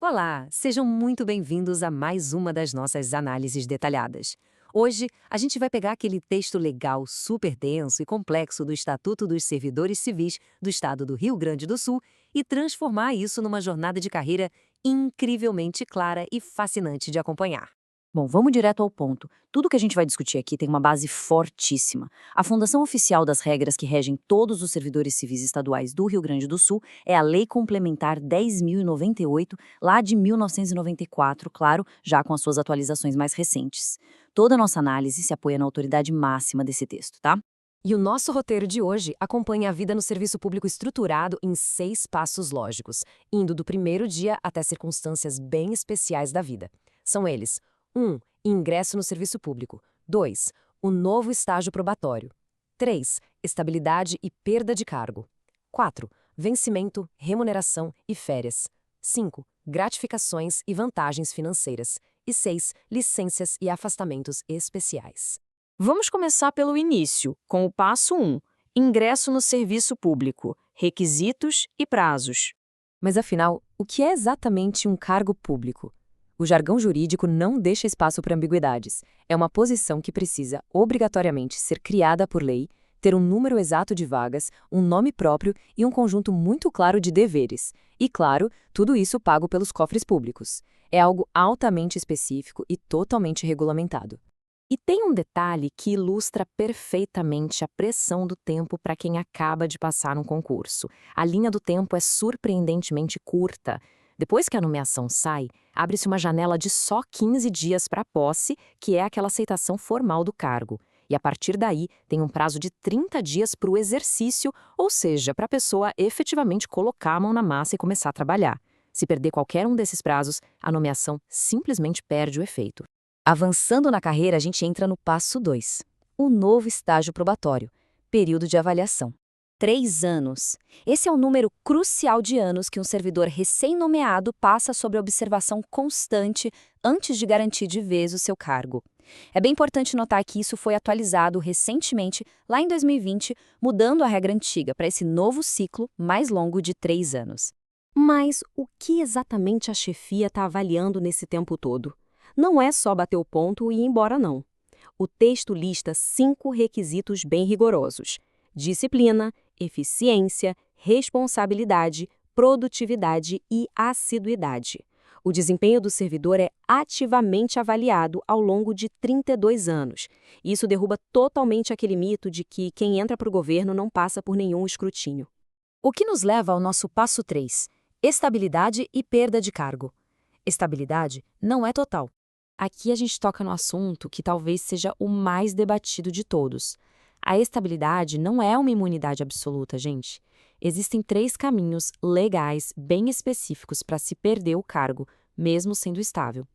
Olá, sejam muito bem-vindos a mais uma das nossas análises detalhadas. Hoje, a gente vai pegar aquele texto legal, super denso e complexo do Estatuto dos Servidores Civis do Estado do Rio Grande do Sul e transformar isso numa jornada de carreira incrivelmente clara e fascinante de acompanhar. Bom, vamos direto ao ponto. Tudo que a gente vai discutir aqui tem uma base fortíssima. A fundação oficial das regras que regem todos os servidores civis estaduais do Rio Grande do Sul é a Lei Complementar 10.098, lá de 1994, claro, já com as suas atualizações mais recentes. Toda a nossa análise se apoia na autoridade máxima desse texto, tá? E o nosso roteiro de hoje acompanha a vida no serviço público estruturado em 6 passos lógicos, indo do primeiro dia até circunstâncias bem especiais da vida. São eles: 1. Ingresso no serviço público. 2. O novo estágio probatório. 3. Estabilidade e perda de cargo. 4. Vencimento, remuneração e férias. 5. Gratificações e vantagens financeiras. E 6. Licenças e afastamentos especiais. Vamos começar pelo início, com o passo 1, ingresso no serviço público, requisitos e prazos. Mas afinal, o que é exatamente um cargo público? O jargão jurídico não deixa espaço para ambiguidades. É uma posição que precisa, obrigatoriamente, ser criada por lei, ter um número exato de vagas, um nome próprio e um conjunto muito claro de deveres. E, claro, tudo isso pago pelos cofres públicos. É algo altamente específico e totalmente regulamentado. E tem um detalhe que ilustra perfeitamente a pressão do tempo para quem acaba de passar um concurso. A linha do tempo é surpreendentemente curta. Depois que a nomeação sai, abre-se uma janela de só 15 dias para a posse, que é aquela aceitação formal do cargo. E a partir daí, tem um prazo de 30 dias para o exercício, ou seja, para a pessoa efetivamente colocar a mão na massa e começar a trabalhar. Se perder qualquer um desses prazos, a nomeação simplesmente perde o efeito. Avançando na carreira, a gente entra no passo 2, o novo estágio probatório, período de avaliação. 3 anos. Esse é o número crucial de anos que um servidor recém-nomeado passa sob observação constante antes de garantir de vez o seu cargo. É bem importante notar que isso foi atualizado recentemente, lá em 2020, mudando a regra antiga para esse novo ciclo mais longo de 3 anos. Mas o que exatamente a chefia está avaliando nesse tempo todo? Não é só bater o ponto e ir embora, não. O texto lista 5 requisitos bem rigorosos: disciplina, eficiência, responsabilidade, produtividade e assiduidade. O desempenho do servidor é ativamente avaliado ao longo de 32 anos. Isso derruba totalmente aquele mito de que quem entra para o governo não passa por nenhum escrutínio. O que nos leva ao nosso passo 3, estabilidade e perda de cargo. Estabilidade não é total. Aqui a gente toca no assunto que talvez seja o mais debatido de todos. A estabilidade não é uma imunidade absoluta, gente. Existem 3 caminhos legais bem específicos para se perder o cargo, mesmo sendo estável: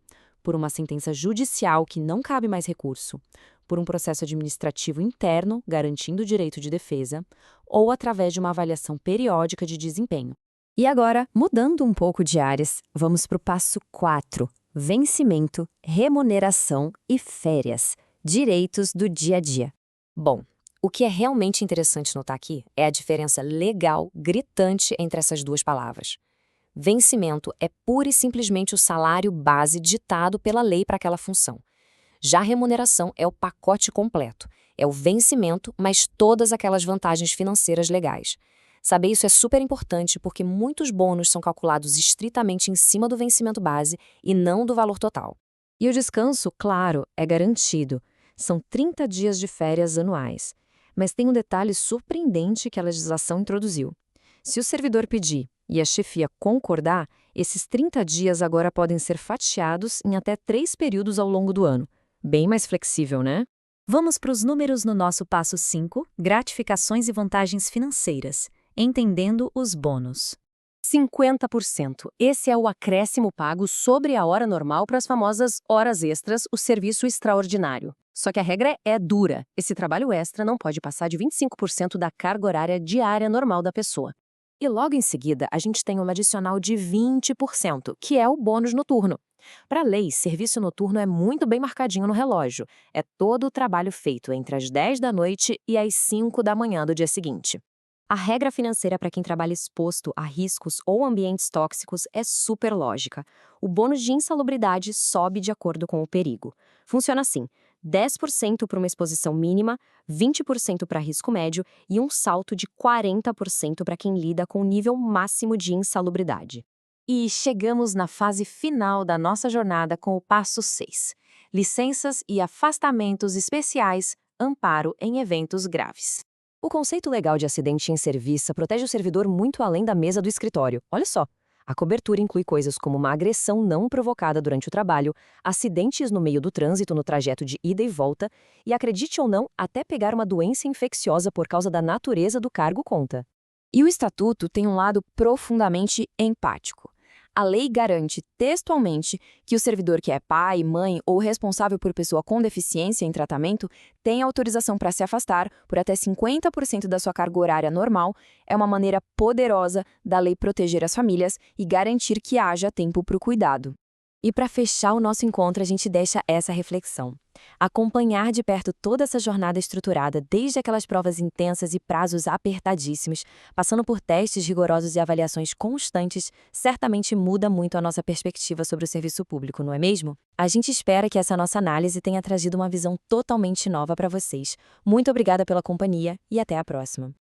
por uma sentença judicial que não cabe mais recurso, por um processo administrativo interno garantindo o direito de defesa, ou através de uma avaliação periódica de desempenho. E agora, mudando um pouco de áreas, vamos para o passo 4. Vencimento, remuneração e férias, direitos do dia a dia. Bom, o que é realmente interessante notar aqui é a diferença legal gritante entre essas duas palavras. Vencimento é pura e simplesmente o salário base ditado pela lei para aquela função. Já a remuneração é o pacote completo, é o vencimento, mais todas aquelas vantagens financeiras legais. Saber isso é super importante porque muitos bônus são calculados estritamente em cima do vencimento base e não do valor total. E o descanso, claro, é garantido. São 30 dias de férias anuais. Mas tem um detalhe surpreendente que a legislação introduziu. Se o servidor pedir e a chefia concordar, esses 30 dias agora podem ser fatiados em até 3 períodos ao longo do ano. Bem mais flexível, né? Vamos para os números no nosso passo 5, gratificações e vantagens financeiras. Entendendo os bônus. 50%. Esse é o acréscimo pago sobre a hora normal para as famosas horas extras, o serviço extraordinário. Só que a regra é dura. Esse trabalho extra não pode passar de 25% da carga horária diária normal da pessoa. E logo em seguida, a gente tem uma adicional de 20%, que é o bônus noturno. Para a lei, serviço noturno é muito bem marcadinho no relógio. É todo o trabalho feito entre as 10 da noite e as 5 da manhã do dia seguinte. A regra financeira para quem trabalha exposto a riscos ou ambientes tóxicos é super lógica. O bônus de insalubridade sobe de acordo com o perigo. Funciona assim: 10% para uma exposição mínima, 20% para risco médio e um salto de 40% para quem lida com o nível máximo de insalubridade. E chegamos na fase final da nossa jornada com o passo 6. Licenças e afastamentos especiais, amparo em eventos graves. O conceito legal de acidente em serviço protege o servidor muito além da mesa do escritório. Olha só, a cobertura inclui coisas como uma agressão não provocada durante o trabalho, acidentes no meio do trânsito no trajeto de ida e volta, e acredite ou não, até pegar uma doença infecciosa por causa da natureza do cargo conta. E o Estatuto tem um lado profundamente empático. A lei garante textualmente que o servidor que é pai, mãe ou responsável por pessoa com deficiência em tratamento tem autorização para se afastar por até 50% da sua carga horária normal. É uma maneira poderosa da lei proteger as famílias e garantir que haja tempo para o cuidado. E para fechar o nosso encontro, a gente deixa essa reflexão. Acompanhar de perto toda essa jornada estruturada, desde aquelas provas intensas e prazos apertadíssimos, passando por testes rigorosos e avaliações constantes, certamente muda muito a nossa perspectiva sobre o serviço público, não é mesmo? A gente espera que essa nossa análise tenha trazido uma visão totalmente nova para vocês. Muito obrigada pela companhia e até a próxima.